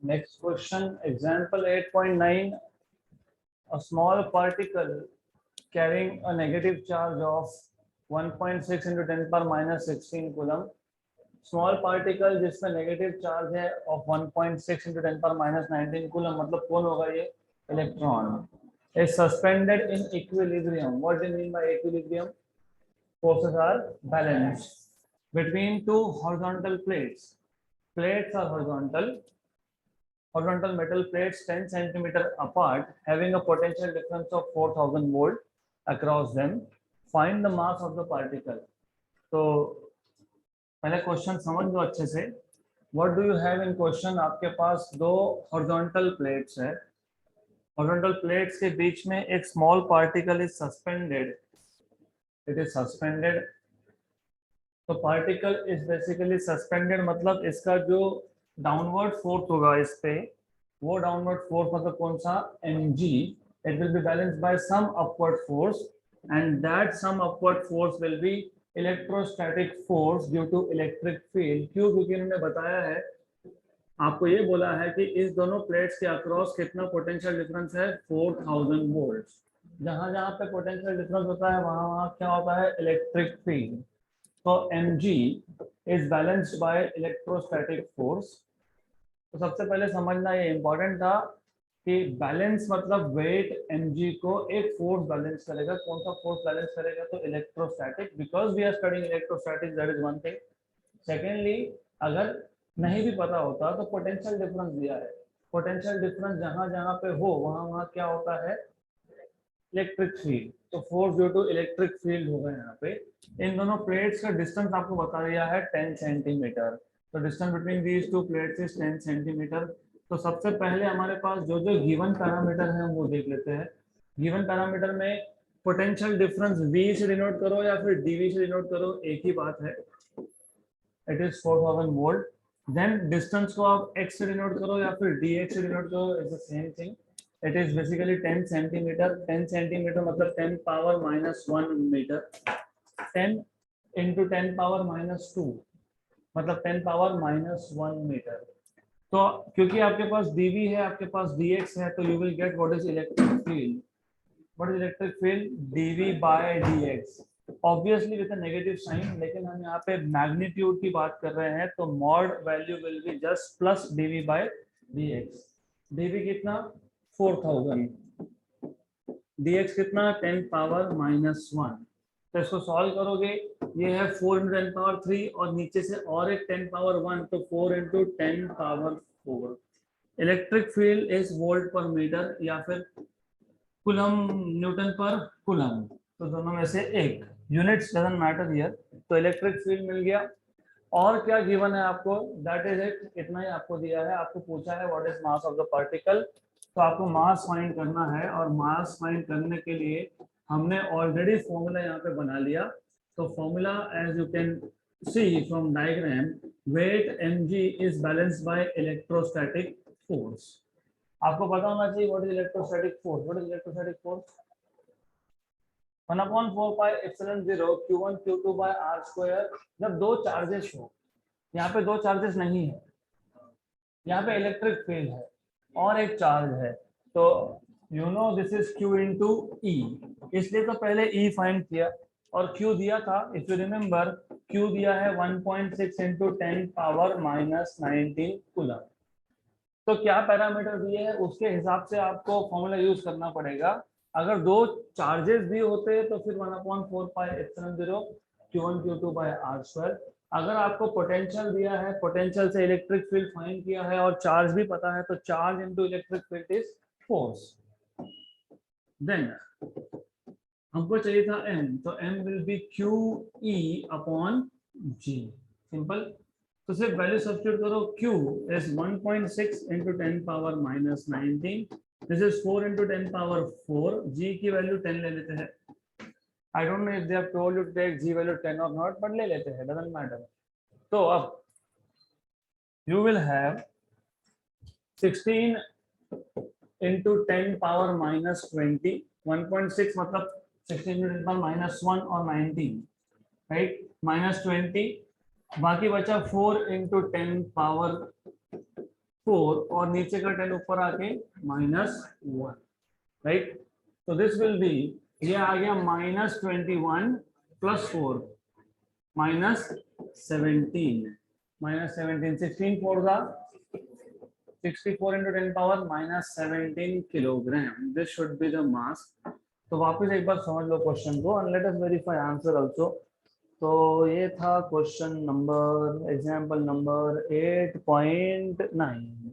Next question, example 8.9. A small particle carrying a negative charge of 1.6 into 10 power minus 16 coulomb. Small particle जिसमें negative charge है of 1.6 into 10 power minus 19 coulomb, मतलब कौन होगा ये? Electron is suspended in equilibrium. What do you mean by equilibrium? Forces are balanced between two horizontal plates. Plates are horizontal metal plates 10 centimeter apart, having a potential difference of 4000 volt across them. Find the mass of the particle. तो पहले question समझ लो अच्छे से. What do you have in question? आपके पास दो horizontal plates है. Horizontal plates के बीच में एक small particle is suspended. It is suspended. तो पार्टिकल इज बेसिकली सस्पेंडेड, मतलब इसका जो डाउनवर्ड फोर्स होगा इस पे, वो डाउनवर्ड फोर्स मतलब कौन सा? mg. It will be balanced by some upward force, and that some upward force will be electrostatic force due to electric field. क्यों? क्योंकि उन्होंने बताया है, आपको ये बोला है कि इस दोनों प्लेट्स के अक्रॉस कितना पोटेंशियल डिफरेंस है? 4000 वोल्ट. जहां जहां पे पोटेंशियल डिफरेंस होता है वहां वहां क्या होता है? Electric field. तो mg is balanced by electrostatic force. तो सबसे पहले समझना ये इंपॉर्टेंट था कि बैलेंस मतलब वेट mg को एक फोर्स बैलेंस करेगा. कौन सा फोर्स बैलेंस करेगा? तो electrostatic. Because we are studying electrostatic, that is one thing. Secondly, अगर नहीं भी पता होता तो पोटेंशियल डिफरेंस दिया है. पोटेंशियल डिफरेंस जहां जहां पे हो वहां वहां क्या होता है? Electric field. तो force due to electric field होगा यहाँ पे. इन दोनों प्लेट्स का डिस्टेंस आपको बता दिया है 10 सेंटीमीटर. तो distance between these two plates is 10 centimetre. तो सबसे पहले हमारे पास जो जो गिवन पैरामीटर है वो देख लेते हैं. गिवन पैरामीटर में पोटेंशियल डिफरेंस V से डिनोट करो या फिर dV से डिनोट करो, एक ही बात है. It is 4000 volt. Then distance को आप x से डिनोट करो या फिर dx से डिनोट करो, is the same thing. It is basically 10 centimetre. 10 centimetre मतलब 10 power minus 1 metre. 10 into 10 power minus 2 मतलब 10 पावर माइनस 1 मीटर. तो क्योंकि आपके पास dv है, आपके पास dx है, तो you will get what is electric field. What is electric field? dv by dx. Obviously with a negative sign, लेकिन हम यहाँ पे मैग्नीट्यूड की बात कर रहे हैं, तो mod value will be just plus dv by dx. dv कितना? 4000. dx कितना? 10 पावर माइनस 1. तो इसको सॉल्व करोगे, ये है 4 इंटू 10 पावर 3 और नीचे से और एक 10 पावर 1, तो 4 into 10 power 4. Electric field is volt पर मीटर या फिर कुलम न्यूटन पर कुलम. तो दोनों में से एक. Units doesn't matter here. तो इलेक्ट्रिक फील्ड मिल गया. और क्या गिवन है आपको? That is it. इतना ही आपको दिया है. आपको पूछा है what is mass of the particle. तो आपको मास फाइंड करना है, और मास फाइंड करने के लिए हमने ऑलरेडी फॉर्मूला यहाँ पे बना लिया. तो formula as you can see from diagram, weight mg is balanced by electrostatic force. आपको पता होना चाहिए what is electrostatic force. What is electrostatic force? 1/4 pi epsilon 0 q1 q2 by r square. जब दो चार्जेस हो, यहाँ पे दो चार्जेस नहीं है, यहाँ पे इलेक्ट्रिक फील्ड है और एक चार्ज है, तो you know this is q into e. इसलिए तो पहले E फाइंड किया और Q दिया था. इफ यू रिमेम्बर, Q दिया है 1.6 इंटू 10 पावर माइनस 19 कूलम. तो क्या पैरामीटर दिए हैं उसके हिसाब से आपको फॉर्मूला यूज करना पड़ेगा. अगर दो चार्जेस भी होते तो फिर 1/4 pi epsilon 0 q1 q2 by r square. अगर आपको पोटेंशियल दिया है, पोटेंशियल से इलेक्ट्रिक फील्ड फाइंड किया है और चार्ज भी पता है, तो charge into electric field is force. Then हमको चाहिए था m, तो m will be q e upon g. Simple. तो सिर्फ वैल्यू सब्स्टिट्यूट करो. q इज 1.6 into 10 power minus 19. This is 4 into 10 power 4. g की वैल्यू 10 ले लेते हैं. I don't know if they have told you to take g value 10 or not, but ले लेते हैं, doesn't matter. तो अब you will have 16 into 10 power minus 20. 1.6 मतलब 16 into 10 power minus 1 और 19, right? Minus 20. बाकी बचा 4 into 10 power 4 और नीचे का 10 ऊपर आके -1, राइट। तो दिस विल बी, ये आ गया -21 + 4 -17, -17, 16 4 का 64 into 10 power -17 kilogram. This should be the mass. तो वापस एक बार समझ लो क्वेश्चन को and let us verify answer also. तो ये था क्वेश्चन नंबर, एग्जाम्पल नंबर 8.9।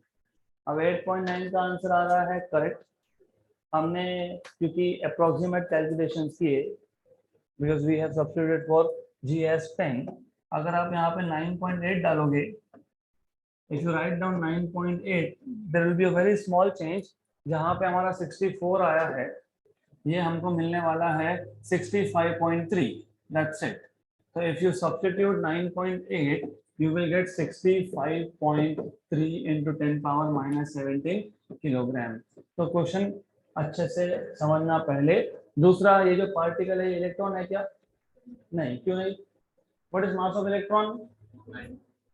अब 8.9 का आंसर आ रहा है करेक्ट। हमने क्योंकि अप्रोक्सीमेट कैलकुलेशन किए, because we have substituted for GS 10। अगर आप यहाँ पे 9.8 डालोगे, if you write down 9.8, there will be a very small change। जहाँ पे हमारा 64 आया है, ये हमको मिलने वाला है 65.3, that's it। So if you substitute 9.8, you will get 65.3 into 10 power -17 kilogram. तो क्वेश्चन अच्छे से समझना पहले। दूसरा, ये जो पार्टिकल है इलेक्ट्रॉन है क्या? नहीं, क्यों नहीं? What is mass of electron?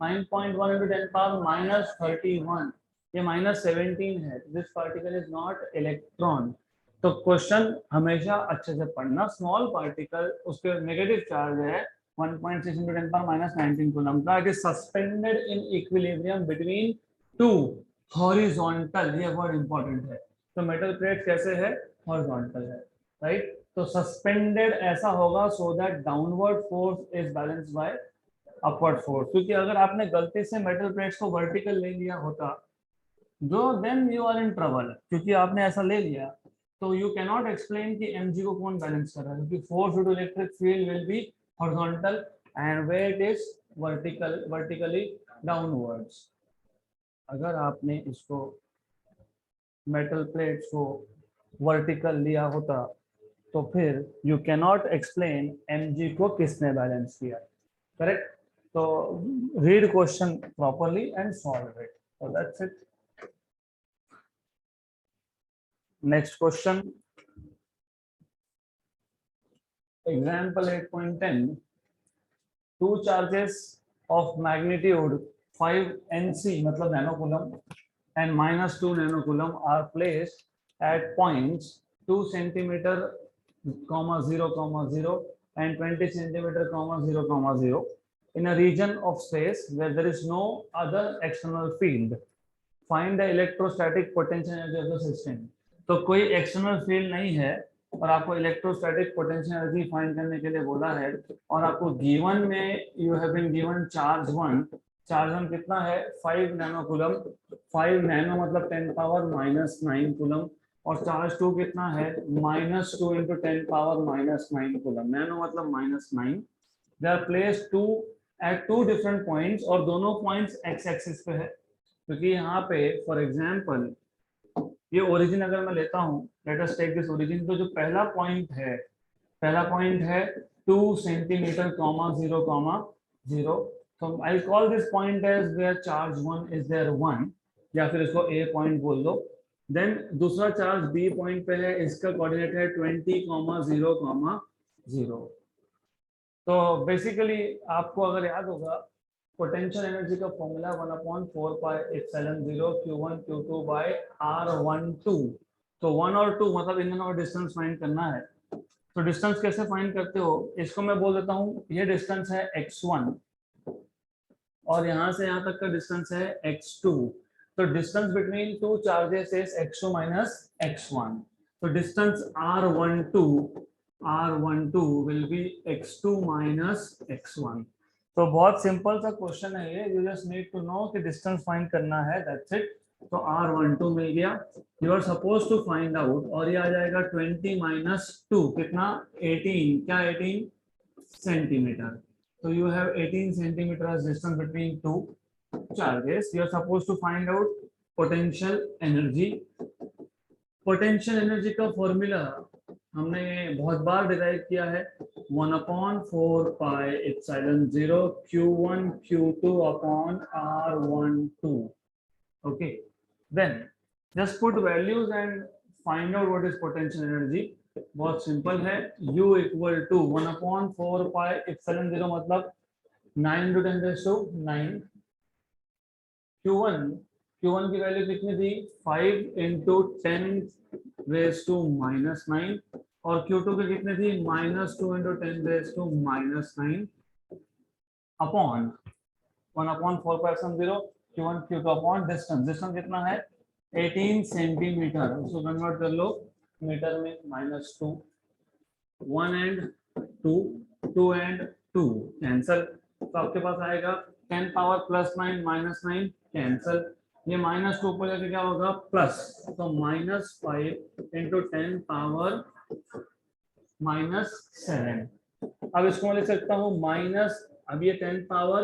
9.1 into 10 power -31, ये -17 है। This particle is not electron. तो क्वेश्चन हमेशा अच्छे से पढ़ना। स्मॉल पार्टिकल, उसके नेगेटिव चार्ज है 1.6 into 10 power -19 कूलम का। It is suspended in equilibrium between two horizontal, ये वर्ड इंपॉर्टेंट है। तो मेटल प्लेट कैसे है? हॉरिजॉन्टल है, राइट। तो सस्पेंडेड ऐसा होगा so that downward force is balanced bye upward force. क्योंकि अगर आपने गलती से मेटल प्लेट्स को वर्टिकल ले लिया होता, जो then you are in trouble. क्योंकि आपने ऐसा ले लिया तो यू कैन नॉट एक्सप्लेन कि mg को कौन बैलेंस कर रहा है, क्योंकि force due to electric field will be horizontal and where it is vertically downwards. अगर आपने इसको मेटल प्लेट्स को वर्टिकल लिया होता तो फिर you can not explain mg को किसने बैलेंस किया, correct. So read question properly and solve it. So that's it. Next question. Example 8.10. Two charges of magnitude 5 nc, मतलब nanocoulomb, and -2 nanocoulomb are placed at points 2 centimeter, 0, 0 and 20 centimeter, 0, 0. In a region of space where there is no other external field, find the electrostatic potential energy of the system. तो कोई external field नहीं है और आपको electrostatic potential energy find करने के लिए बोला है, और आपको गिवन में you have been given charge 1। Charge 1 कितना है? 5 नैनोकूलम। 5 नैनो मतलब 10 पावर -9 कूलम, और चार्ज 2 कितना है? -2 into 10 पावर -9 कूलम। नैनो मतलब -9। They are placed to at two different points, और दोनों पॉइंट्स एक्स एक्सिस पे है। क्योंकि यहाँ पे फॉर एग्जांपल ये ओरिजिन अगर मैं लेता हूँ, let us take this origin, तो जो पहला पॉइंट है 2 सेंटीमीटर, 0, 0। तो I call this point as where charge 1 is there 1, या फिर इसको ए पॉइंट बोल दो। देन दूसरा चार्ज बी पॉइंट पे है, इसका कोऑर्डिनेट है 20, 0, 0। तो बेसिकली आपको अगर याद होगा, पोटेंशियल एनर्जी का formula 1/4 pi epsilon 0 q1 q2 by r12। तो 1 और 2 मतलब इन दोनों का डिस्टेंस फाइंड करना है। तो डिस्टेंस कैसे फाइंड करते हो? इसको मैं बोल देता हूँ, ये डिस्टेंस है x1 और यहाँ से यहाँ तक का डिस्टेंस है x2। तो distance between two charges is x2 minus x1। तो distance r12 will be x2 minus x1। तो बहुत सिंपल सा क्वेश्चन है ये, you just need to know कि डिस्टेंस फाइंड करना है, दैट्स इट। तो r12 मिल गया। You are suppose to find out, और ये आ जाएगा 20 - 2 कितना? 18। क्या 18 centimetre. So you have 18 centimeters distance between two charges. You are supposed to find out potential energy. Potential energy का फॉर्मूला हमने बहुत बार डिराइव किया है, 1/4 pi epsilon 0 q1 q2 upon r12। Okay, then just put values and find out what is potential energy। बहुत simple है, U = 1/4 pi epsilon 0 मतलब 9 × 10⁻⁹ Q1 Q1 की value कितनी थी 5 इंटू 10⁻⁻9 और Q2 की कितनी थी -2 into 10⁻⁻9 upon 1/4 Q1 Q2 upon distance कितना है 18 सेंटीमीटर, उसको कन्वर्ट कर लो मीटर में -2 1 एंड 2 2 एंड 2 कैंसल, तो आपके पास आएगा 10 पावर +9 -9 कैंसल, ये -2 पर जाके क्या होगा प्लस, तो -5 इंटू 10 पावर -7। अब इसको मैं लिख सकता हूँ माइनस, अब ये 10 पावर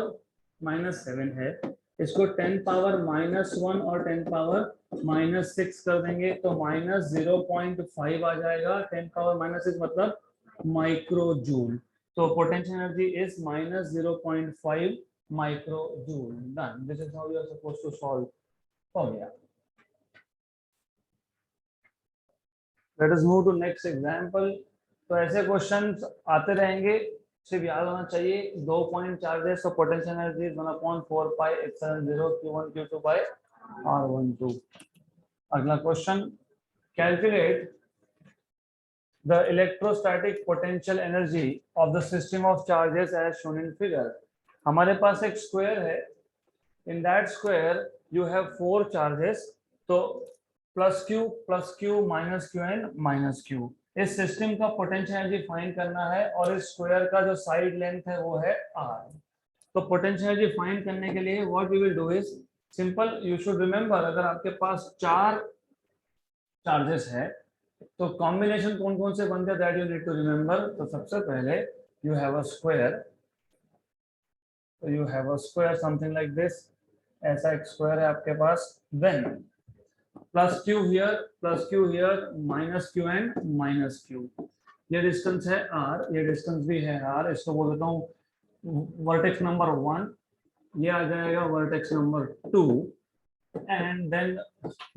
-7 है, इसको 10 पावर -1 और 10 पावर -6 कर देंगे तो -0.5 आ जाएगा। 10 पावर -6 मतलब माइक्रो जूल, तो potential energy is -0.5 micro joule. Done, this is how you are supposed to solve. हो गया। Let us move to next example. तो ऐसे क्वेश्चंस आते रहेंगे, सिर्फ याद होना चाहिए 2 पॉइंट चार्जेस, तो potential energy is 1/4 pi epsilon 0 Q1 Q2 by R12। अगला question, calculate the electrostatic potential energy of the system of charges as shown in figure। हमारे पास एक स्क्वायर है, in that square you have 4 charges, तो plus Q minus q and minus Q, इस system का potential energy find करना है और इस स्क्वायर का जो साइड लेंथ है वो है r। तो पोटेंशियल एनर्जी फाइंड करने के लिए what we will do is simple, you should remember अगर आपके पास 4 चार्जेस है तो कॉम्बिनेशन कौन कौन से बनते हैं that you need to remember. तो सबसे पहले यू हैव अ स्क्वायर, तो you have a square something like this, ऐसा एक स्क्वायर है आपके पास, then plus q here minus q and minus q, ये डिस्टेंस है r, ये डिस्टेंस भी है r, इसको बोल देता हूँ वर्टेक्स नंबर 1, ये आ जाएगा vertex number 2 and then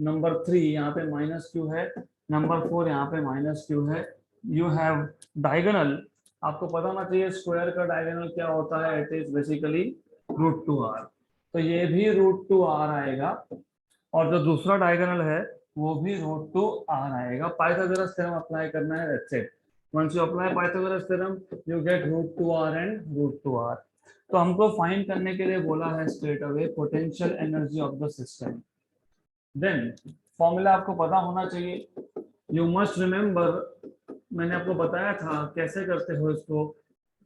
number 3 यहाँ पे माइनस क्यू है, नंबर 4 यहाँ पे माइनस क्यू है। यू हैव डायगोनल, आपको पता होना चाहिए स्क्वायर का डायगोनल क्या होता है, इट इज बेसिकली √2r, तो ये भी √2r आएगा और जो दूसरा डायगोनल है वो भी √2r आएगा। पाइथागोरस थ्योरम अप्लाई करना है, that's it. Once you apply Pythagoras theorem you get √2r and √2r। तो हमको फाइंड करने के लिए बोला है straight away potential energy of the system. Then formula आपको पता होना चाहिए, यू मस्ट रिमेंबर, मैंने आपको बताया था कैसे करते हो इसको।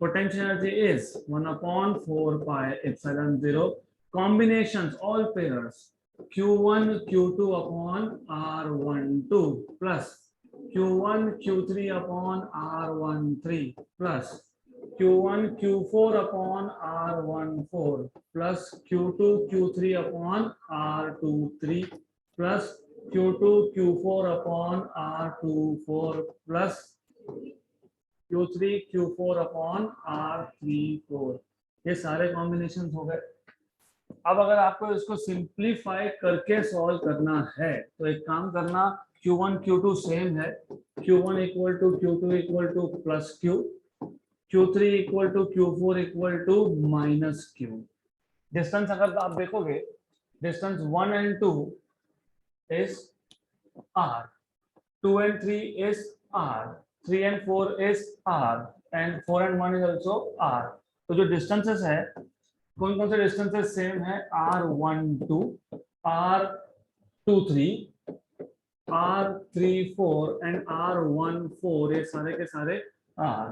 Potential energy is 1/4 pi epsilon 0 combinations all pairs Q1 Q2 upon R12 plus Q1 Q3 upon R13 plus Q1 Q4 upon R14 plus Q2 Q3 upon R23 plus Q2 Q4 upon R24 plus Q3 Q4 upon R34। ये सारे combination हो गए। अब अगर आपको इसको simplify करके solve करना है तो एक काम करना, Q1 Q2 सेम है, Q1 equal to Q2 equal to plus Q, Q3 equal to Q4 equal to minus Q। Distance अगर आप देखोगे, distance 1 and 2 is R, 2 and 3 is R, 3 and 4 is R, and 4 and 1 is also R। तो जो distances है, कौन कौन से distances same है, R12, R23, R34 and R14, ये सारे के सारे R।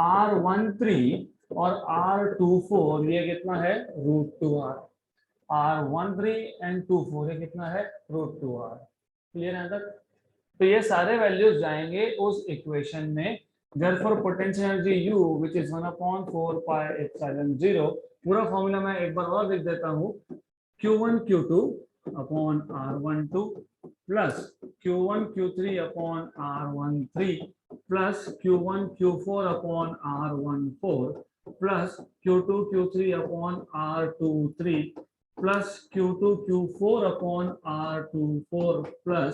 R13 और R24 ये कितना है √2R, R13 एंड 24 ये कितना है √2R। क्लियर है तक? तो ये सारे वैल्यूज जाएंगे उस इक्वेशन में। therefore potential energy U which is 1/4 pi epsilon 0, पूरा फॉर्मूला मैं एक बार और लिख देता हूँ, Q1 Q2 upon R12 plus Q1 Q3 upon R13 plus Q1 Q4 upon R14 plus Q2 Q3 upon R23 plus Q2 Q4 upon R24 plus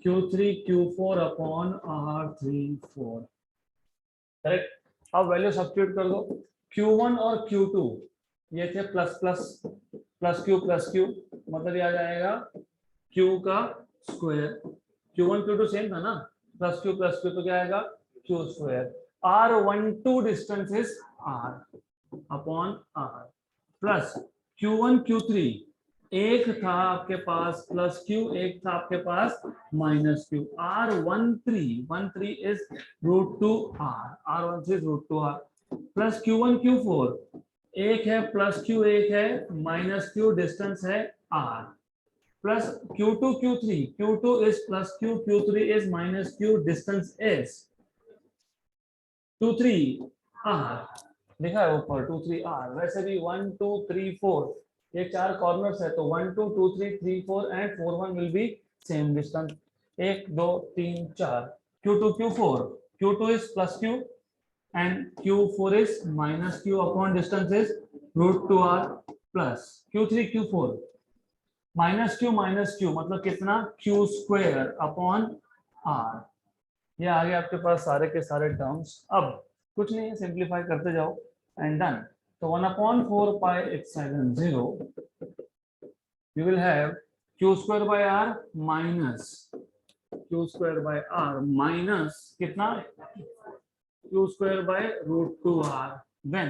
Q3 Q4 upon R34। Correct. अब value substitute कर दो, Q1 और Q2 ये थे plus plus, plus Q मतलब ये आ जाएगा Q का स्क्वायर, Q1 Q2 सेम था ना, प्लस क्यू तो क्या आएगा Q square. R12 distance is R upon R plus Q1 Q3 एक था आपके पास प्लस Q, एक था आपके पास minus Q। R13 is √2R, R13 is √2R plus Q1 Q4 एक है प्लस Q, एक है माइनस Q, डिस्टेंस है R plus Q2 is plus Q, Q3 is minus Q, distance is 2 3 R लिखा है ऊपर 2 3 R। वैसे भी 1 2 3 4 ये चार कॉर्नर्स है तो 1 2 2 3 3 4 and 4 1 will be same distance 1 2 3 4 Q2 Q4 Q2 is plus Q and Q4 is minus Q upon distance is √2R plus Q3 Q4 minus Q मतलब कितना Q स्क्वायर अपॉन R। ये आ गया आपके पास सारे के सारे टर्म्स। अब कुछ नहीं है, सिंप्लीफाई करते जाओ एंड डन। तो 1/4 pi epsilon 0 you will have Q square by R minus Q square by R minus कितना Q square by √2R then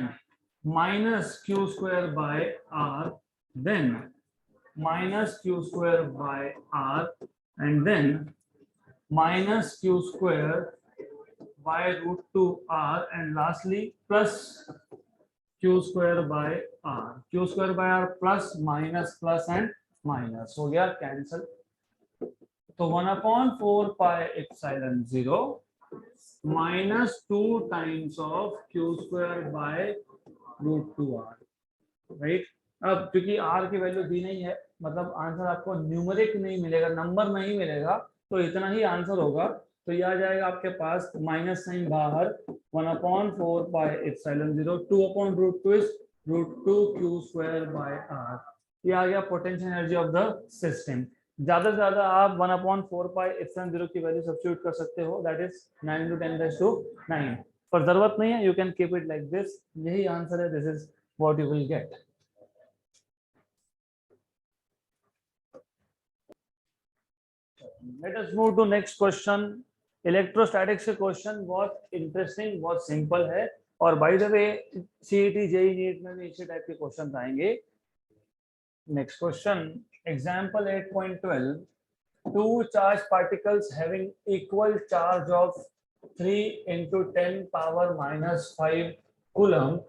minus Q square by R then minus Q square by R and then minus Q square by √2R and lastly plus Q square by R। Q square by R plus minus plus and minus हो गया cancel. तो 1/4 pi epsilon 0 minus 2 times of Q square by √2R, right. अब क्योंकि R की value दी नहीं है मतलब answer आपको न्यूमेरिक नहीं मिलेगा, नंबर नहीं मिलेगा, तो इतना ही आंसर होगा। तो ये आ जाएगा आपके पास माइनस साइन बाहर 1/4 pi epsilon 0 2/√2 is √2 Q square by R। ये आ गया potential energy of the system. ज्यादा से ज्यादा आप 1/4 पाई एप्सिलॉन 0 की वैल्यू सब्स्टिट्यूट कर सकते हो, दैट इज 9 × 10⁹ पर जरूरत नहीं है, you can keep it like this. यही आंसर है, this is what you will get. Let us move to next question। Electrostatics के क्वेश्चन बहुत इंटरेस्टिंग, बहुत सिंपल है और by the way CET JEE NEET में भी इसी टाइप के क्वेश्चन आएंगे। Next question example 8.12 two charged particles having equal charge of 3 × 10⁻⁻5 coulomb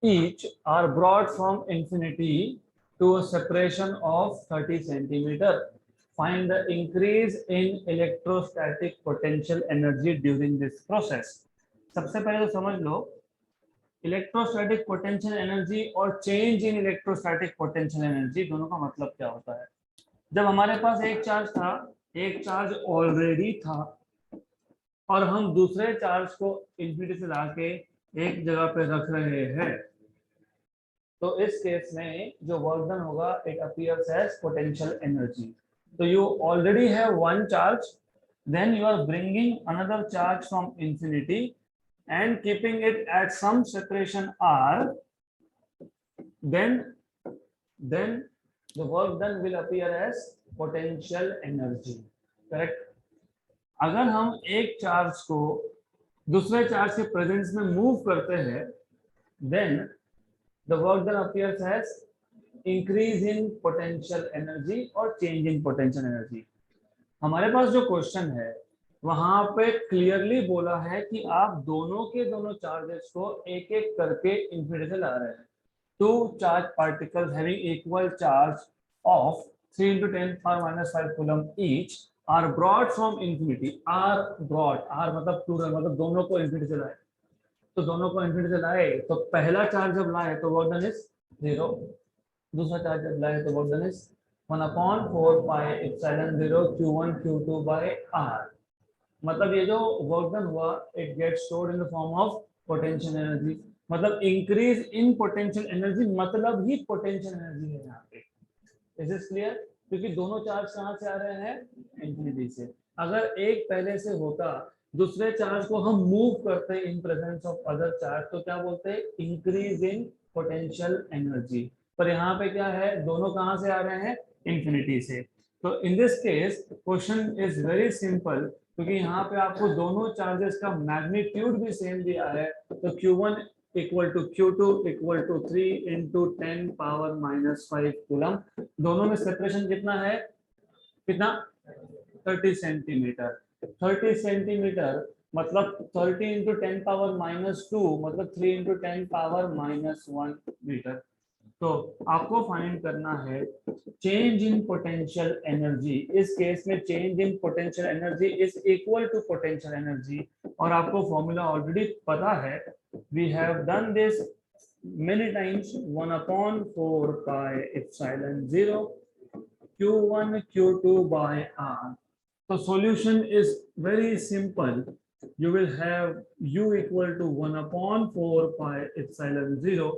each are brought from infinity to a separation of 30 centimeter। Find the increase in electrostatic potential energy during this process। सबसे पहले तो समझ लो electrostatic potential energy और change in electrostatic potential energy दोनों का मतलब क्या होता है। जब हमारे पास एक चार्ज था, एक चार्ज ऑलरेडी था और हम दूसरे चार्ज को इन्फिनिटी से लाके एक जगह पे रख रहे हैं, तो इस केस में जो वर्क डन होगा it appears as potential energy. So you already have one charge, then you are bringing another charge from infinity and keeping it at some separation r, then the work done will appear as potential energy, correct। अगर हम एक charge को दूसरे charge के presence में move करते हैं, then the work done appears as increase in potential energy और चेंज इन पोटेंशियल एनर्जी। हमारे पास जो क्वेश्चन है वहां पे क्लियरली बोला है कि आप दोनों के दोनों चार्जेस को एक एक करके इन्फिनिटी से ला रहे हैं। Two charge particles having equal charge of 3 × 10⁻⁵ coulomb each are brought from infinity. Are brought, are मतलब प्लूरल, मतलब दोनों को इन्फिनिटी से लाए। तो दोनों को इन्फिनिटी से लाए तो पहला चार्ज जब लाए तो वर्क डन इज 0, दूसरा चार्ज जब लाए तो work done is 1/4 pi epsilon 0 Q1 Q2 by R। मतलब ये जो वर्क डन हुआ it gets stored in the form of potential energy. मतलब इंक्रीज इन पोटेंशियल एनर्जी मतलब ही पोटेंशियल एनर्जी है यहाँ पे। Is this clear? क्योंकि दोनों चार्ज कहाँ से आ रहे हैं, इंफिनिटी से। अगर एक पहले से होता, दूसरे चार्ज को हम मूव करते in presence of other charge, तो क्या बोलते हैं, इंक्रीज इन पोटेंशियल एनर्जी। पर यहाँ पे क्या है, दोनों कहाँ से आ रहे हैं, इंफिनिटी से। तो in this case question is very simple, क्योंकि यहाँ पे आपको दोनों चार्जेस का मैग्नीट्यूड भी सेम दिया है। तो Q1 equal to Q2 equal to 3 into 10 power minus 5 coulomb. दोनों में सेपरेशन कितना है, कितना, 30 सेंटीमीटर। 30 सेंटीमीटर मतलब 30 इंटू 10 पावर माइनस 2 मतलब 3 इंटू 10 पावर माइनस 1 मीटर। तो आपको फाइंड करना है चेंज इन पोटेंशियल एनर्जी। इस केस में change in potential energy is equal to potential energy, और आपको फॉर्मूला ऑलरेडी पता है, we have done this many times, 1 upon 4 pi epsilon 0 Q1 Q2 by R. So solution is very simple. You will have U equal to 1 upon 4 pi epsilon 0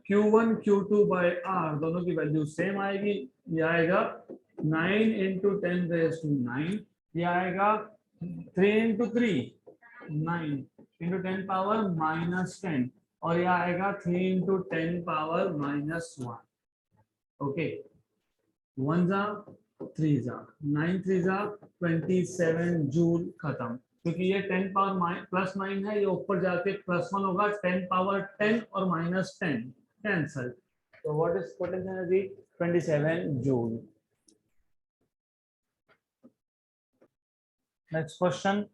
Q1 Q2 by R, दोनों की value same आएगी। ये आएगा 9 into 10 raise to 9, ये आएगा 3 into 3 9 into 10 power minus 10, और ये आएगा 3 इंटू 10 पावर माइनस 1। ओके, 1 जा 3 जा 9 3 जा 27 जूल, खत्म। क्योंकि ये 10 पावर प्लस 9 है, ये ऊपर जाके प्लस 1 होगा, 10 पावर 10 और माइनस 10 कैंसल। तो what is potential energy, 27 joule. Next question,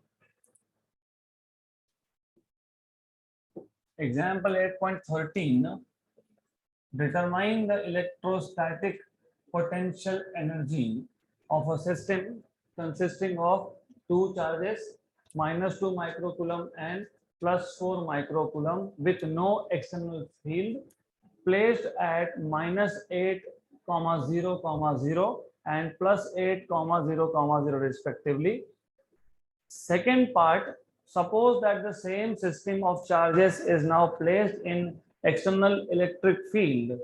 example 8.13, determine the electrostatic potential energy of a system consisting of two charges -2 microcoulomb and +4 microcoulomb with no external field placed at -8, 0, 0 and +8, 0, 0 respectively. Second part, suppose that the same system of charges is now placed in external electric field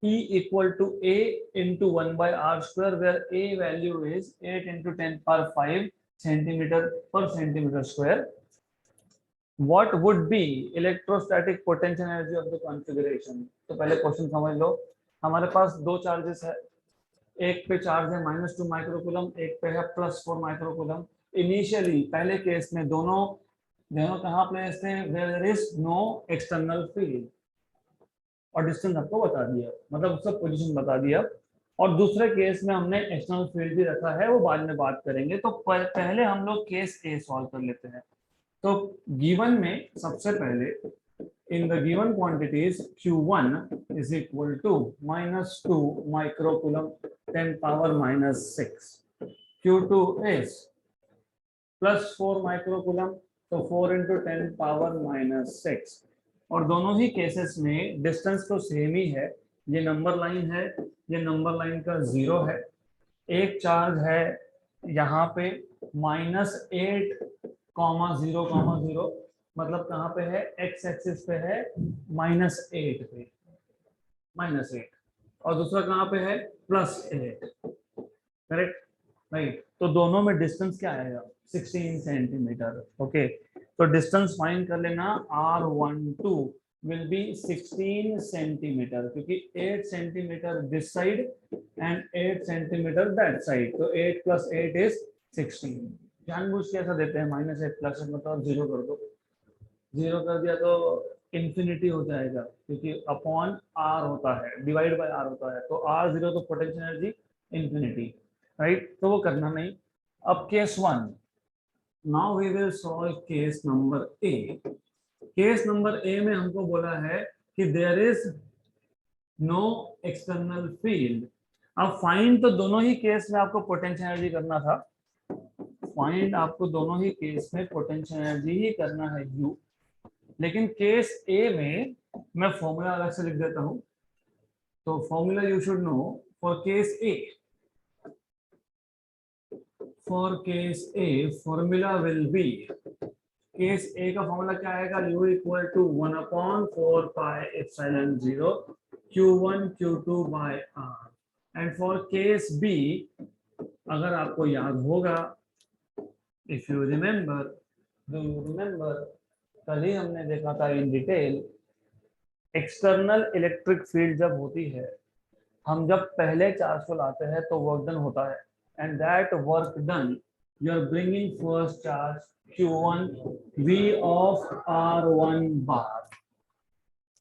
E equal to A into 1 by R square, where A value is 8 into 10 power 5 centimeter per centimeter square. What would be electrostatic potential energy of the configuration? तो पहले question समझ लो। हमारे पास दो charges है, एक पे charge है -2 microcoulomb, एक पे है +4 माइक्रोकूलम। इनिशियली पहले केस में दोनों कहाँ प्लेस थे, where there is no external field, और डिस्टेंस आपको बता दिया, मतलब उसका पोजीशन बता दिया। और दूसरे केस में हमने एक्सटर्नल फील्ड भी रखा है, वो बाद में बात करेंगे। तो पहले हम लोग केस ए सॉल्व कर लेते हैं। तो गिवन में सबसे पहले in the given quantities Q1 is equal to -2 microcoulomb 10 power -6, Q2 is +4 microcoulomb, तो 4 into 10 power -6, और दोनों ही केसेस में डिस्टेंस तो सेम ही है। ये नंबर लाइन है, ये नंबर लाइन का 0 है। एक चार्ज है यहाँ पे -8, 0, 0, मतलब कहाँ पे है, एक्स एक्सिस पे है -8 पे, -8, और दूसरा कहाँ पे है, +8, करेक्ट, राइट। तो दोनों में डिस्टेंस क्या आएगा, 16 सेंटीमीटर। ओके, तो डिस्टेंस फाइंड कर लेना, R12 will be 16 सेंटीमीटर, क्योंकि 8 centimetre this side and 8 centimetre that side, तो 8 + 8 is 16। जानबूझ के ऐसा देते हैं, -8 +8 मतलब 0 कर दो, 0 कर दिया तो इंफिनिटी हो जाएगा, क्योंकि अपॉन आर होता है, डिवाइड बाय आर होता है, तो R0 तो पोटेंशियल एनर्जी इंफिनिटी, राइट। तो वो करना नहीं। अब case 1, now we will solve case number A. Case number A में हमको बोला है कि there is no external field. अब फाइंड तो दोनों ही केस में आपको पोटेंशियल एनर्जी करना था, फाइंड आपको दोनों ही केस में पोटेंशियल एनर्जी ही करना है U, लेकिन केस ए में मैं फॉर्मूला अलग से लिख देता हूं। तो formula you should know for case A, formula will be, case A का फॉर्मूला क्या आएगा, U equal to 1/4 pi epsilon 0 Q1 Q2 by R। And for case B, अगर आपको याद होगा, if you remember, do you remember, कल ही हमने देखा था in detail, external electric field जब होती है, हम जब पहले चार्ज को लाते हैं तो वर्क डन होता है, and that work done you are bringing first charge Q1 V of R1 bar,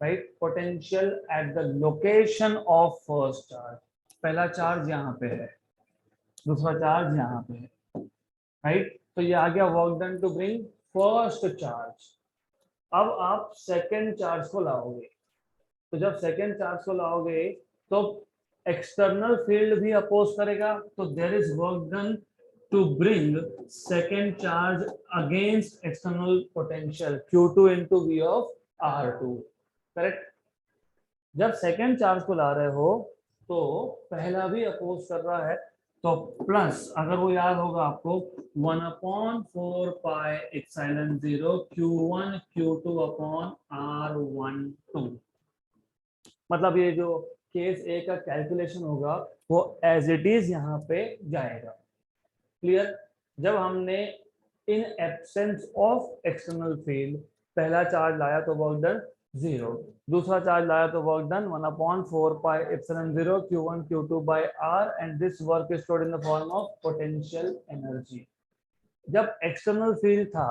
right? Potential at the location of first charge. पहला चार्ज यहाँ पे है, दूसरा चार्ज यहाँ पे है, राइट? तो ये आ गया work done to bring first charge. अब आप सेकेंड चार्ज को लाओगे, तो जब सेकेंड चार्ज को लाओगे तो एक्सटर्नल फील्ड भी अपोज करेगा, तो there is work done to bring second charge against external potential Q2 into V of R2, correct? जब सेकेंड चार्ज को ला रहे हो तो पहला भी अपोज कर रहा है, तो प्लस, अगर वो याद होगा आपको, 1/4 pi epsilon 0 Q1 Q2 upon R12। मतलब ये जो केस ए का कैलकुलेशन होगा वो एज इट इज यहाँ पे जाएगा। क्लियर? जब हमने in absence of external field पहला चार्ज लाया तो वर्क डन 0, दूसरा चार्ज लाया तो work done 1/4 pi epsilon 0 Q1 Q2 by R, and this work is stored in the form of potential energy। जब एक्सटर्नल फील्ड था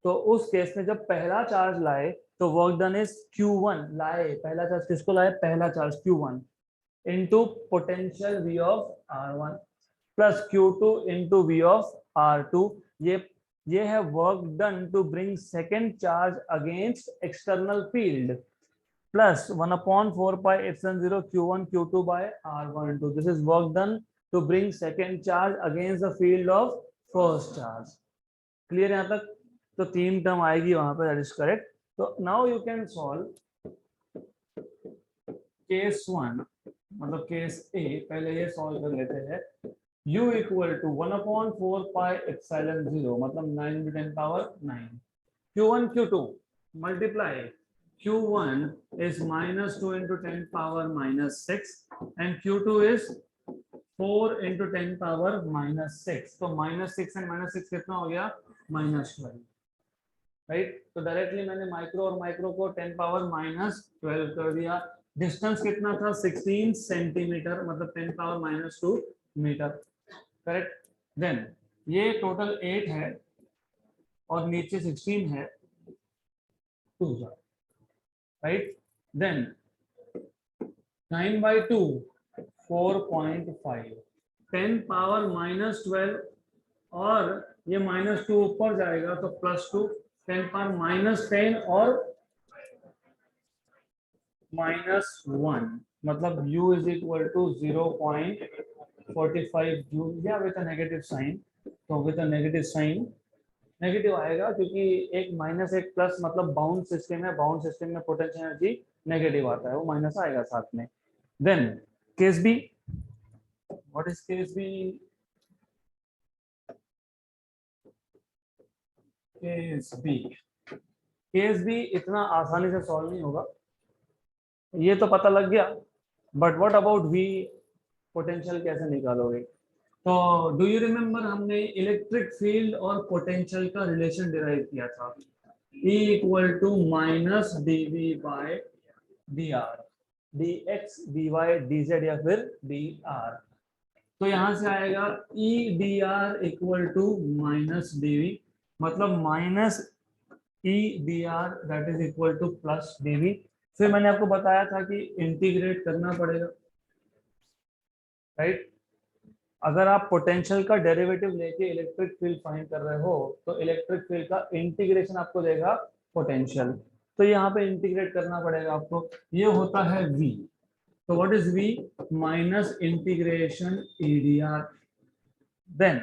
तो उस केस में जब पहला चार्ज लाए तो वर्क डन इज Q1, लाए पहला चार्ज, किसको लाए? पहला charge Q1 into potential V of R1 plus Q2 into V of R2। ये है work done to bring second charge against external field plus 1/4 pi epsilon 0 Q1 Q2 by R12। This is work done to bring second charge against the field of first charge. Clear यहाँ तक? तो तीन term आएगी वहां पर, that is correct. तो now you can solve case 1, मतलब case ए। पहले ये सॉल्व कर लेते हैं। u equal to 1/4 pi epsilon 0, मतलब 9 into 10 power 9, Q1 Q2 multiply Q1 is -2 into 10 power -6 and Q2 is 4 into 10 power -6। तो -6 and -6 कितना हो गया? -12, राइट? तो डायरेक्टली मैंने माइक्रो और माइक्रो को 10 पावर -12 कर दिया। डिस्टेंस कितना था? 16 सेंटीमीटर, मतलब 10 पावर -2 मीटर, करेक्ट? देन ये टोटल 8 है और नीचे 16 है, 2 राइट? देन 9/2 4.5, 10 पावर -12 और ये -2 ऊपर जाएगा तो +2, 10 पावर -10 और -1, मतलब u is equal to 0.45 joule, या विद अ नेगेटिव साइन। तो with a negative sign negative आएगा क्योंकि एक माइनस एक प्लस, मतलब बाउंड सिस्टम है, बाउंड सिस्टम में पोटेंशियल एनर्जी नेगेटिव आता है, वो माइनस आएगा साथ में। Then case B, what is case B? Case B इतना आसानी से सॉल्व नहीं होगा, ये तो पता लग गया, but what about V? Potential कैसे निकालोगे? तो डू यू रिमेम्बर हमने इलेक्ट्रिक फील्ड और पोटेंशियल का रिलेशन डिराइव किया था, E equal to -dV by dr, dx dy dz या फिर dr। तो यहां से आएगा E dr equal to -dV, मतलब -E dr that is equal to +dV। फिर मैंने आपको बताया था कि इंटीग्रेट करना पड़ेगा, राइट? अगर आप पोटेंशियल का डेरिवेटिव लेके इलेक्ट्रिक फील्ड फाइंड कर रहे हो तो इलेक्ट्रिक फील्ड का इंटीग्रेशन आपको देगा पोटेंशियल, तो यहाँ पे इंटीग्रेट करना पड़ेगा आपको। ये होता है v, तो what is v? Minus integration EdR। Then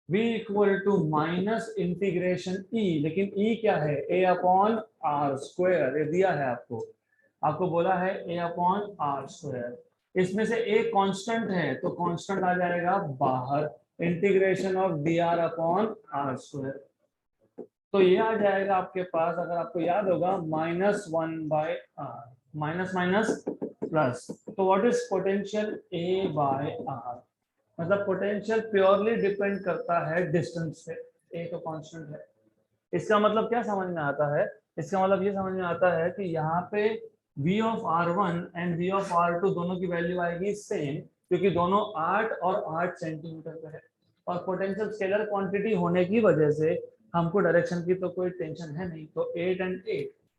v equal to minus integration E, लेकिन E क्या है? a/r², ये दिया है आपको बोला है a/r²। इसमें से एक कांस्टेंट है तो कांस्टेंट आ जाएगा बाहर, इंटीग्रेशन ऑफ dr/r²। तो ये आ जाएगा आपके पास, अगर आपको याद होगा, -1/r, माइनस माइनस प्लस। तो व्हाट इज पोटेंशियल? a/r, मतलब पोटेंशियल प्योरली डिपेंड करता है डिस्टेंस पे, a तो कांस्टेंट है। इसका मतलब क्या समझ में आता है? इसका मतलब ये समझ में आता है कि यहाँ पे V of R1 and V of R2 दोनों की वैल्यू आएगी सेम, क्योंकि दोनों 8 और 8 सेंटीमीटर पे है, और पोटेंशियल स्केलर क्वांटिटी होने की वजह से हमको डायरेक्शन की तो कोई टेंशन है नहीं। तो 8 एंड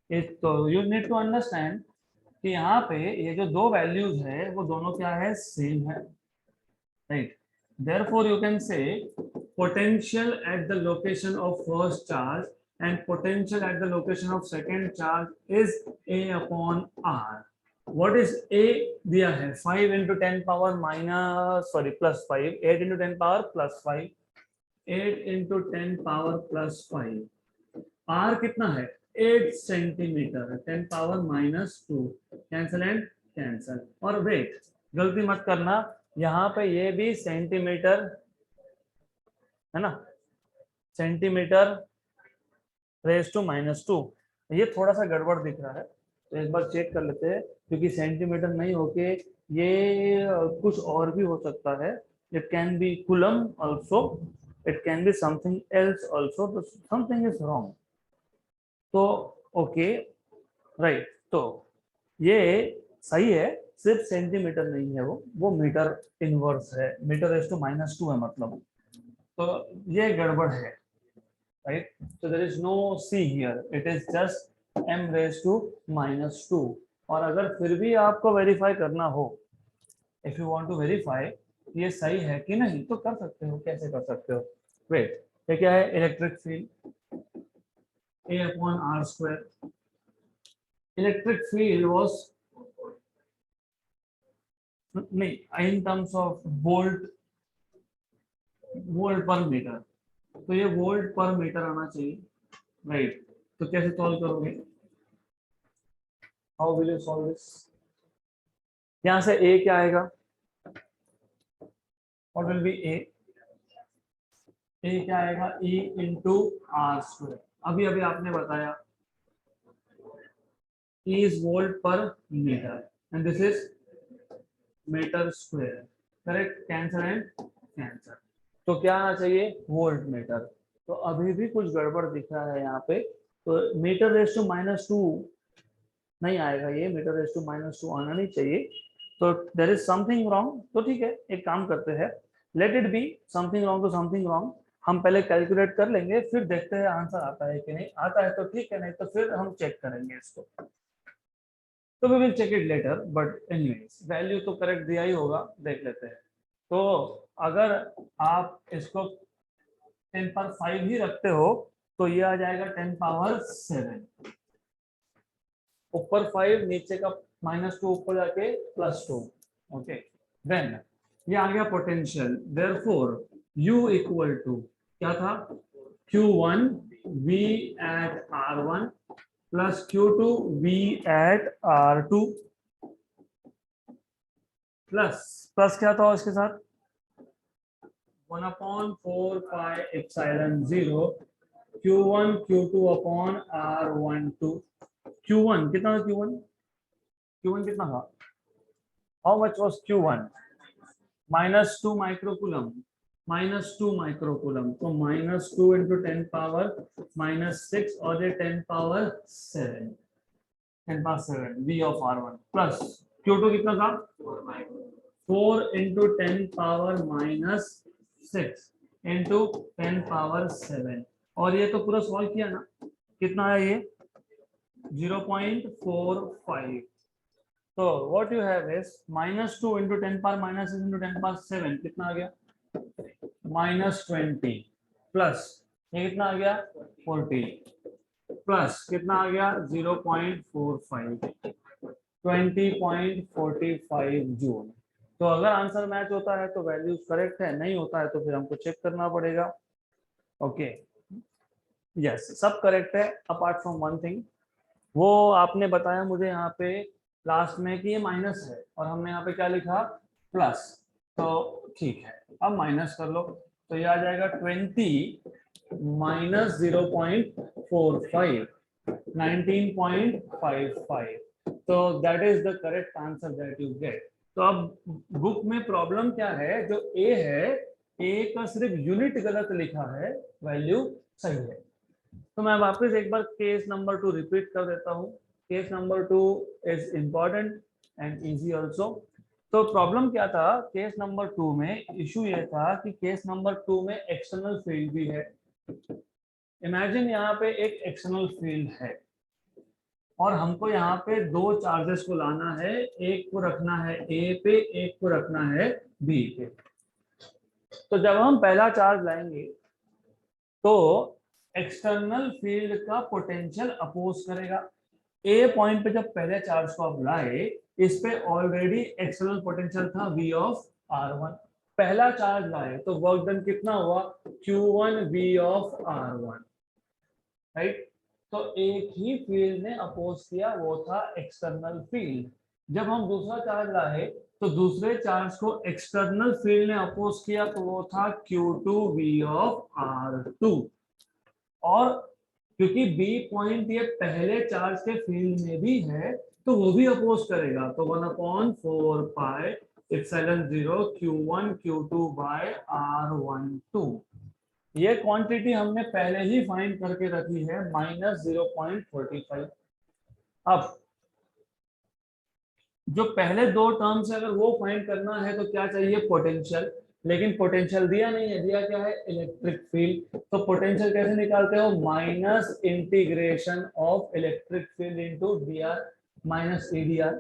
8 तो यू नीड टू अंडरस्टैंड कि यहाँ पे ये जो दो वैल्यूज है वो दोनों क्या है, सेम है, right. Therefore you can say potential at the location of first charge and potential at the location of second charge is A upon R. What is A दिया है 5 into 10 power minus plus 5, 8 into 10 power plus 5, 8 into 10 power plus 5. R कितना है 8 centimetre, 10 power minus 2, cancel and cancel. और wait, गलती मत करना, यहाँ पे ये भी सेंटीमीटर है ना, सेंटीमीटर रेज टू -2, ये थोड़ा सा गड़बड़ दिख रहा है, तो एक बार चेक कर लेते हैं, क्योंकि सेंटीमीटर नहीं होके ये कुछ और भी हो सकता है। It can be coulomb also, it can be something else also, तो समथिंग इज रॉन्ग। तो ओके राइट, तो ये सही है, सिर्फ सेंटीमीटर नहीं है, वो मीटर इनवर्स है, मीटर रेज टू -2 है मतलब, तो ये गड़बड़ है, right. so there is no c here, it is just m raised to -2। और अगर फिर भी आपको वेरीफाई करना हो, if you want to verify ये सही है कि नहीं, तो कर सकते हो। कैसे कर सकते हो, वेट, ये क्या है, electric field A upon R square, electric field was नहीं in terms of volt पर मीटर, तो ये वोल्ट पर मीटर आना चाहिए, राइट। तो कैसे सॉल्व करोगे, how will you solve this, यहाँ से A क्या आएगा, व्हाट विल बी A क्या आएगा E इंटू आर स्क्वायर। अभी अभी आपने बताया E is volt per meter and this is metre square, correct, cancel and cancel. तो क्या आना चाहिए, वोल्ट मीटर। तो अभी भी कुछ गड़बड़ दिख रहा है यहाँ पे, तो मीटर रेज टू -2 नहीं आएगा, ये मीटर रेज टू -2 आना नहीं चाहिए, तो देयर इज समथिंग रॉन्ग। तो ठीक है, एक काम करते हैं, let it be something wrong, तो समथिंग रॉन्ग हम पहले कैलकुलेट कर लेंगे, फिर देखते हैं आंसर आता है कि नहीं, आता है तो ठीक है, नहीं तो फिर हम चेक करेंगे इसको, तो we will check it later, but anyways value तो करेक्ट दिया ही होगा, देख लेते हैं। तो अगर आप इसको 10 पावर 5 ही रखते हो तो ये आ जाएगा 10 पावर 7, ऊपर 5 नीचे का -2 ऊपर जाके +2, ओके। देन ये आ गया potential, therefore U equal to क्या था, Q1 V at R1 plus Q2 V at R2 plus क्या था उसके साथ 1/4 pi epsilon 0 Q1 Q2 upon R12। Q1 कितना था, Q1 कितना था, how much was Q1, -2 microcoulomb, -2 microcoulomb, तो -2 इंटू 10 पावर -6 और ये 10 power 7, 10 power 7 V of R1 plus Q2 कितना था 4 इंटू 10 पावर -6 इंटू 10 पावर 7, और ये तो पूरा सॉल्व किया ना, कितना है ये 0.45। तो what you have is -2 into 10 power -6 into 10 power 7, कितना आ गया -20, प्लस ये कितना आ गया 40, प्लस कितना आ गया 0.45, 20.45 जूल। तो अगर आंसर मैच होता है तो वैल्यूज करेक्ट है, नहीं होता है तो फिर हमको चेक करना पड़ेगा, ओके। यस, सब करेक्ट है अपार्ट फ्रॉम वन थिंग, वो आपने बताया मुझे यहाँ पे लास्ट में कि ये माइनस है, और हमने यहाँ पे क्या लिखा प्लस, तो ठीक है, अब माइनस कर लो, तो ये आ जाएगा 20 माइनस 0.45, 19.55, तो that is the correct answer that you get. तो अब बुक में प्रॉब्लम क्या है, जो ए है, ए का सिर्फ यूनिट गलत लिखा है, वैल्यू सही है। तो मैं वापस एक बार केस नंबर 2 रिपीट कर देता हूँ. Case number 2 is important and easy also. तो प्रॉब्लम क्या था केस नंबर 2 में? इशू ये था कि केस नंबर 2 में एक्सटर्नल फील्ड भी है. इमेजिन यहाँ पे एक एक्सटर्नल फील्ड है और हमको यहाँ पे दो चार्जेस को लाना है. एक को रखना है ए पे, एक को रखना है बी पे. तो जब हम पहला चार्ज लाएंगे तो एक्सटर्नल फील्ड का पोटेंशियल अपोज करेगा. ए पॉइंट पे जब पहले चार्ज को आप लाए, इस पे ऑलरेडी एक्सटर्नल पोटेंशियल था V ऑफ R1. पहला चार्ज लाए तो वर्क डन कितना हुआ? Q1 V of R1. Right. तो एक ही फील्ड ने अपोज किया, वो था एक्सटर्नल फील्ड. जब हम दूसरा चार्ज लाए तो दूसरे चार्ज को एक्सटर्नल फील्ड ने अपोज किया, तो वो था Q2 V ऑफ R2. और क्योंकि बी पॉइंट ये पहले चार्ज के फील्ड में भी है तो वो भी अपोज करेगा. तो 1/4 pi epsilon 0 Q1 Q2 by R12. ये क्वांटिटी हमने पहले ही फाइंड करके रखी है -0.45. अब जो पहले दो टर्म्स है अगर वो फाइंड करना है तो क्या चाहिए? पोटेंशियल. लेकिन पोटेंशियल दिया नहीं है. दिया क्या है? Electric field. तो पोटेंशियल कैसे निकालते हो? Minus integration of electric field into dr minus edr.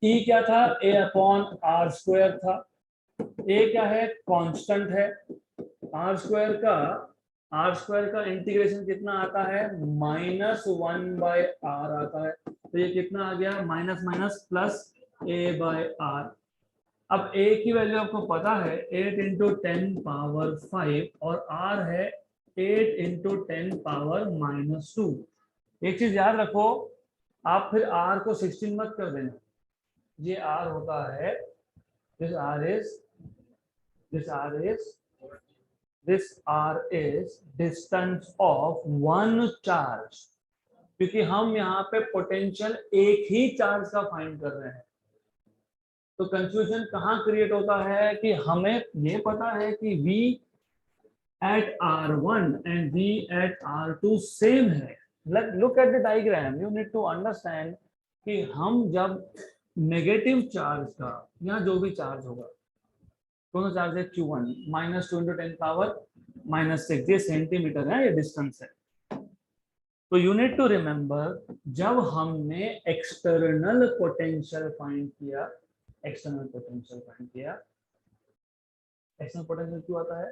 ई क्या था? a अपॉन आर स्क्वायर था. ए क्या है? कांस्टेंट है. आर स्क्वायर का इंटीग्रेशन कितना आता है? -1/r आता है. तो ये कितना आ गया? Minus minus plus a/r. अब a की वैल्यू आपको पता है 8 इंटू 10 पावर 5 और r है 8 इंटू 10 पावर -2. एक चीज याद रखो, आप फिर r को 16 मत कर देना. ये r होता है, this r is distance of one charge. क्योंकि हम यहाँ पे पोटेंशियल एक ही चार्ज का फाइंड कर रहे हैं. तो कंफ्यूजन कहाँ क्रिएट होता है कि हमें ये पता है कि V at R1 and V at R2 same है. Look at the diagram. You need to understand कि हम जब नेगेटिव चार्ज का या जो भी चार्ज होगा, कौन सा चार्ज है? Q1 -2 into 10 power -6. ये सेंटीमीटर है, ये डिस्टेंस है. तो यू नीड टू रिमेंबर जब हमने एक्सटर्नल पोटेंशियल फाइंड किया, एक्सटर्नल पोटेंशियल क्यों आता है?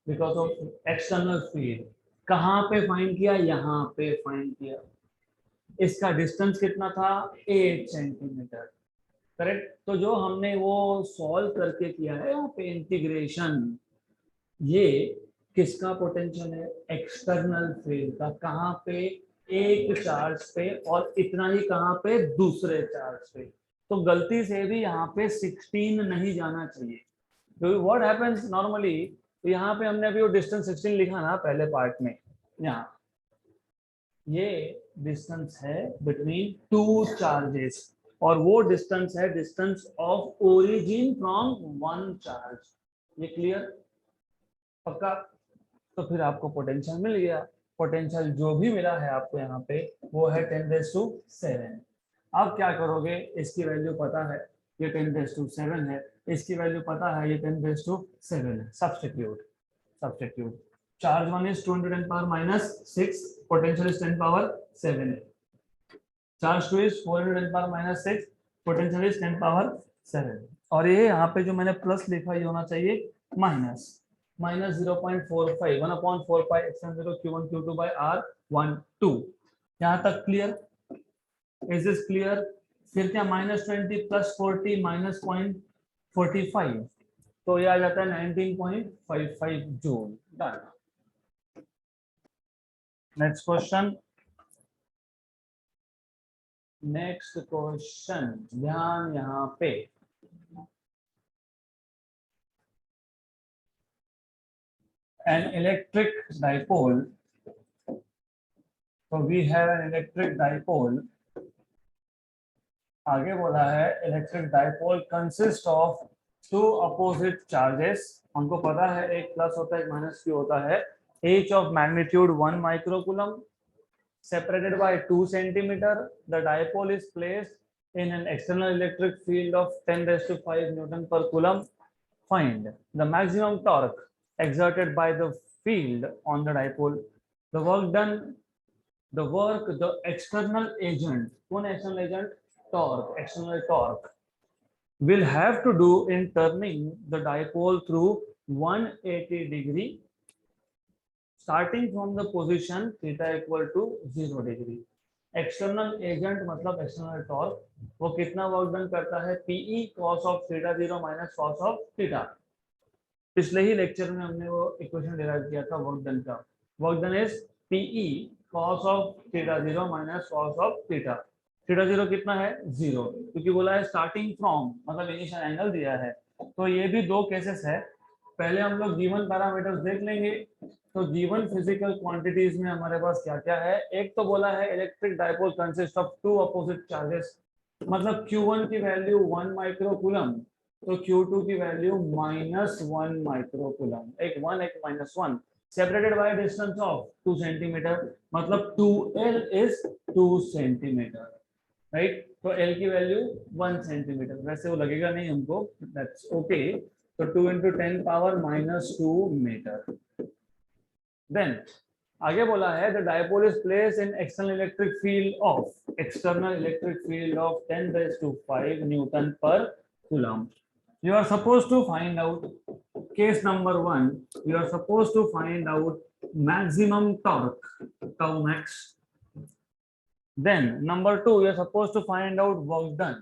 Because of external field. कहाँ पे फाइंड किया? यहाँ पे फाइंड किया. इसका डिस्टेंस कितना था? 8 सेंटीमीटर. करेक्ट. तो जो हमने वो सॉल्व करके किया है यहाँ पे इंटीग्रेशन, ये किसका पोटेंशियल है? एक्सटर्नल फील्ड का. कहाँ पे? एक चार्ज पे. और इतना ही कहाँ पे? दूसरे चार्ज पे. तो गलती से भी यहाँ पे 16 नहीं जाना चाहिए. तो व्हाट हैपेंस नॉर्मली, यहाँ पे हमने अभी वो डिस्टेंस 16 लिखा ना पहले पार्ट में. यहाँ ये डिस्टेंस है बिटवीन टू चार्जेस और वो डिस्टेंस है distance of origin from one charge. ये क्लियर? पक्का? तो फिर आपको पोटेंशियल मिल गया. पोटेंशियल जो भी मिला है आपको यहाँ पे वो है 10⁻⁷. अब क्या करोगे? इसकी वैल्यू पता है, ये 10⁻⁷ है. इसकी वैल्यू पता है, ये 10⁻⁷ है. Substitute. Charge 1 is 210 power -6, potential is 10 power 7. Charge 2 is 410 power -6, potential is 10 power 7. और ये यहाँ पे जो मैंने प्लस लिखा ये होना चाहिए minus. -0.45 1/4 pi epsilon 0 Q1 Q2 by R12. यहाँ तक क्लियर? Is this clear? फिर क्या? -20 + 40 -0.45, तो ये आ जाता है 19.55 जूल. डन. Next question. ध्यान यहाँ पे. An electric dipole. So we have an electric dipole. आगे बोला है electric dipole consist of two opposite charges. हमको पता है एक प्लस होता है एक माइनस क्यू होता है. each of magnitude 1 microcoulomb, separated by 2 centimeter. The dipole is placed in an external electric field of 10 raised to 5 Newton per coulomb. Find the maximum torque exerted by the field on the dipole. The work done, the external agent, one external agent, torque, external torque, will have to do in turning the dipole through 180 degree, starting from the position theta equal to 0 degree. External agent मतलब external torque, वो कितना work done करता है, PE cos of theta 0 minus cos of theta. पिछले ही lecture में हमने वो इक्वेशन डिराइव किया था वर्क डन का. Work done is PE cos of theta 0 minus cos of theta. Theta 0 कितना है, 0, क्योंकि बोला है स्टार्टिंग फ्रॉम, मतलब इनिशियल एंगल दिया है. तो ये भी दो केसेस है. पहले हम लोग गिवन पैरामीटर्स देख लेंगे. तो गिवन फिजिकल क्वांटिटीज में हमारे पास क्या क्या है. एक तो बोला है electric dipole consist of two opposite charges, मतलब Q1 की वैल्यू 1 माइक्रोकूलम, तो Q2 की वैल्यू -1 माइक्रोकूलम, एक 1 एक -1, separated by distance of 2 centimetre, मतलब 2L इज 2 सेंटीमीटर, राइट. तो L की वैल्यू 1 सेंटीमीटर, वैसे वो लगेगा नहीं हमको, दैट्स ओके. तो 2 × 10 पावर -2 मीटर. देन आगे बोला है the dipole is placed in external electric field of 10 raised to 5 Newton पर coulomb. You are supposed to find out, case number 1, you are supposed to find out maximum torque, tau max. Then number 2, you are supposed to find out work done,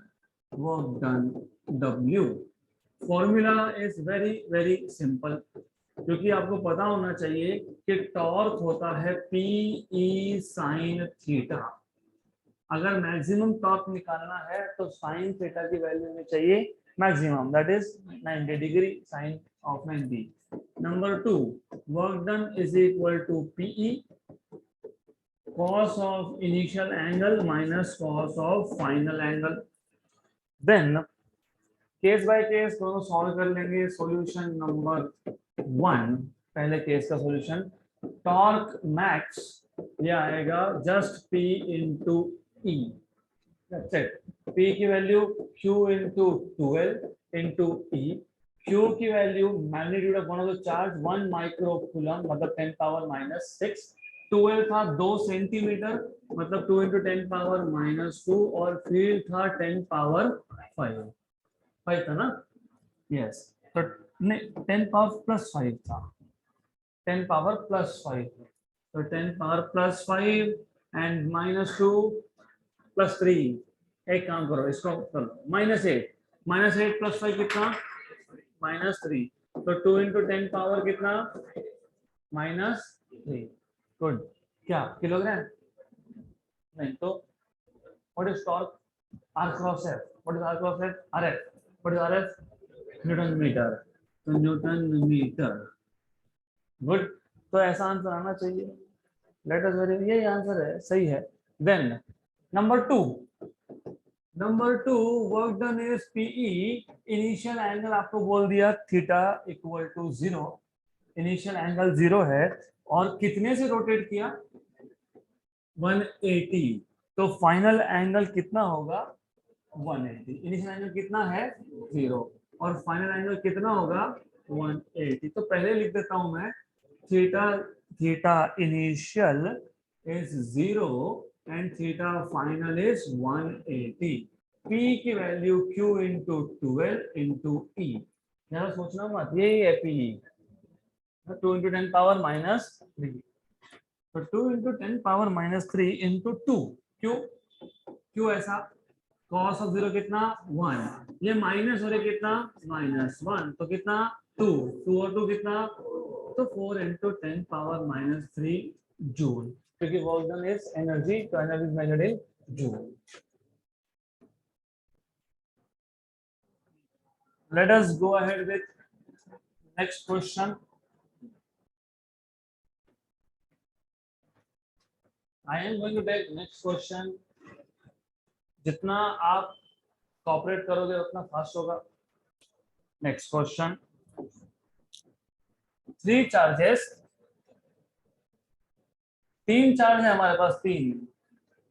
W. Formula is very simple, क्योंकि आपको पता होना चाहिए कि torque होता है P sin theta. अगर maximum torque निकालना है तो साइन थीटा की वैल्यू में चाहिए maximum, that is 90 degree sine of 90. Number 2, work done is equal to PE cos of initial angle minus cos of final angle. Then case by case दोनों solve कर लेंगे. Solution number 1, पहले case का solution, torque max ये आएगा just P into E. That's it. P की value Q into 12 into E. Q की value magnitude of one of the charge 1 microcoulomb, मतलब 10 पावर -6. 12 था 2 सेंटीमीटर, मतलब 2 × 10 पावर -2, और फील्ड था 10 पावर 5 था ना. यस, तो 10 पावर +5 था, 10 पावर +5, तो 10 पावर +5 एंड -2 +3. एक काम करो, इसको करो -8 + 5 कितना, -3. तो 2 × 10 पावर कितना, -3. गुड. क्या किलोग्राम नहीं, तो what is torque, R cross F. What is R cross F, RF. What is RF, newton metre. तो न्यूटन मीटर. गुड. तो ऐसा आंसर आना चाहिए. लेट अस वेरीफाई, यही आंसर है, सही है. Then number 2, work done is PE. Initial angle आपको बोल दिया theta equal to 0. Initial angle 0 है, और कितने से रोटेट किया, 180. तो फाइनल एंगल कितना होगा, 180. इनिशियल एंगल कितना है, 0, और फाइनल एंगल कितना होगा, 180. तो पहले लिख देता हूं मैं, theta initial is 0 and theta final is 180. P की वैल्यू Q × 12 × E. ज़रा सोचना मत, यही है PE. 2 × 10 पावर -3. तो 2 × 10 पावर -3 × 2. क्यों ऐसा, cos ऑफ 0 कितना, 1, ये माइनस हो रहा कितना, -1, तो कितना 2 और 2 कितना, तो 4 × 10 पावर -3 जूल, क्योंकि वर्क डन इज एनर्जी, तो energy is measured in joule. Let us go ahead with next question. I am going to take next question. जितना आप कॉपरेट करोगे उतना फास्ट होगा. नेक्स्ट क्वेश्चन, 3 charges तीन चार्ज है हमारे पास,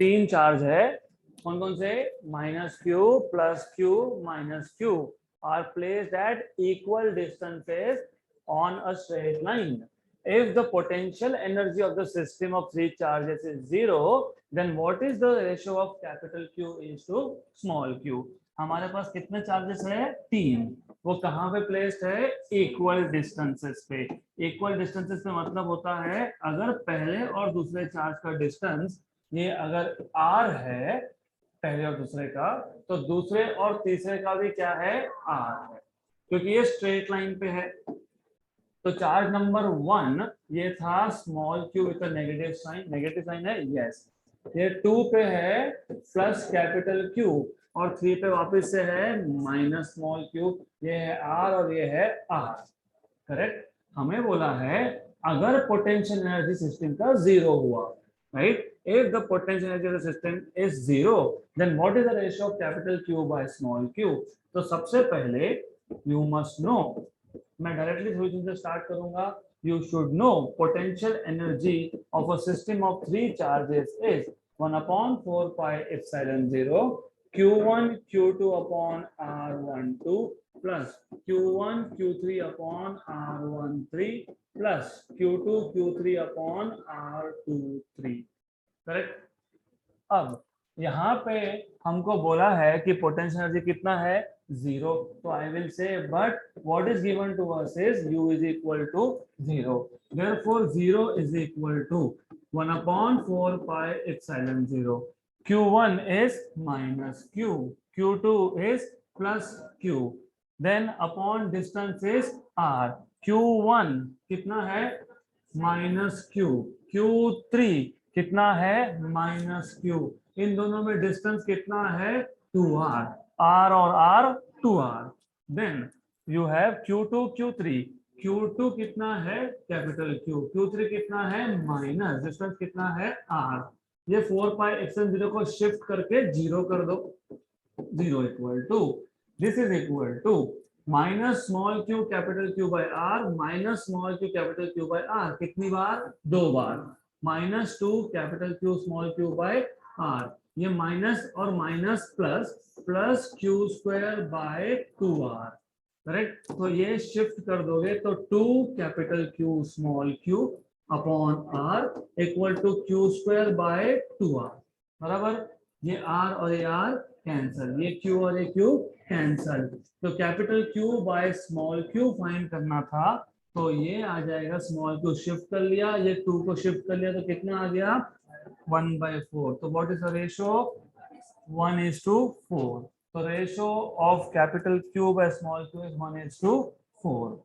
तीन चार्ज है। कौन कौन से? Minus Q plus Q minus Q R placed at equal distances on a straight line. If the potential energy of the system of three charges is zero, then what is the ratio of capital Q is to small q? हमारे पास कितने charges है? तीन। वो कहाँ पे placed है? Equal distances पे। Equal distances पे मतलब होता है अगर पहले और दूसरे चार्ज का डिस्टेंस ये अगर r है पहले और दूसरे का, तो दूसरे और तीसरे का भी क्या है? r है, क्योंकि ये स्ट्रेट लाइन पे है। तो चार्ज नंबर 1 ये था small Q with negative sign है, यस। ये 2 पे है प्लस कैपिटल क्यू, और 3 पे वापस से है माइनस स्मॉल क्यू। ये है आर और ये है आर, करेक्ट। हमें बोला है अगर पोटेंशियल एनर्जी सिस्टम का जीरो हुआ, right, if the potential energy of the system is zero, then what is the ratio of capital Q by small q? तो सबसे पहले you must know, मैं डायरेक्टली थोड़ी चीजें स्टार्ट करूंगा। You should know potential energy of a system of three charges is 1 upon 4 pi epsilon 0 q1 q2 upon r12 plus q1 q3 upon r13 plus q2 q3 upon r23, correct. अब यहाँ पे हमको बोला है कि potential energy कितना है? Zero. तो I will say but what is given to us is u is equal to zero, therefore zero is equal to 1 upon 4 pi epsilon 0। q1 is minus q, q2 is plus q, then upon distance is r। q1 कितना है? Minus q, q3 कितना है? Minus q। इन दोनों में distance कितना है? 2r, r और r 2r। Then you have q2 q3, q2 कितना है? कैपिटल q, q3 कितना है? माइनस, डिस्टेंस कितना है? r। ये 4 पाई एप्सिलॉन 0 को शिफ्ट करके जीरो कर दो, zero equal to this is equal to minus small q capital Q by r minus small q capital Q by r। कितनी बार? दो बार। Minus 2 capital Q small q by r, ये minus और minus plus, plus q square by 2r, correct. तो ये shift कर दोगे तो 2 capital Q small q upon r equal to q square by 2r, बराबर। ये r और ये r कैंसल, ये q और ये q कैंसल। तो capital Q by small q find करना था, तो ये आ जाएगा स्मॉल q शिफ्ट कर लिया, ये 2 को शिफ्ट कर लिया, तो कितना आ गया? 1/4। तो व्हाट इज द रेशियो? 1:4। तो ratio of capital Q by small q is 1:4।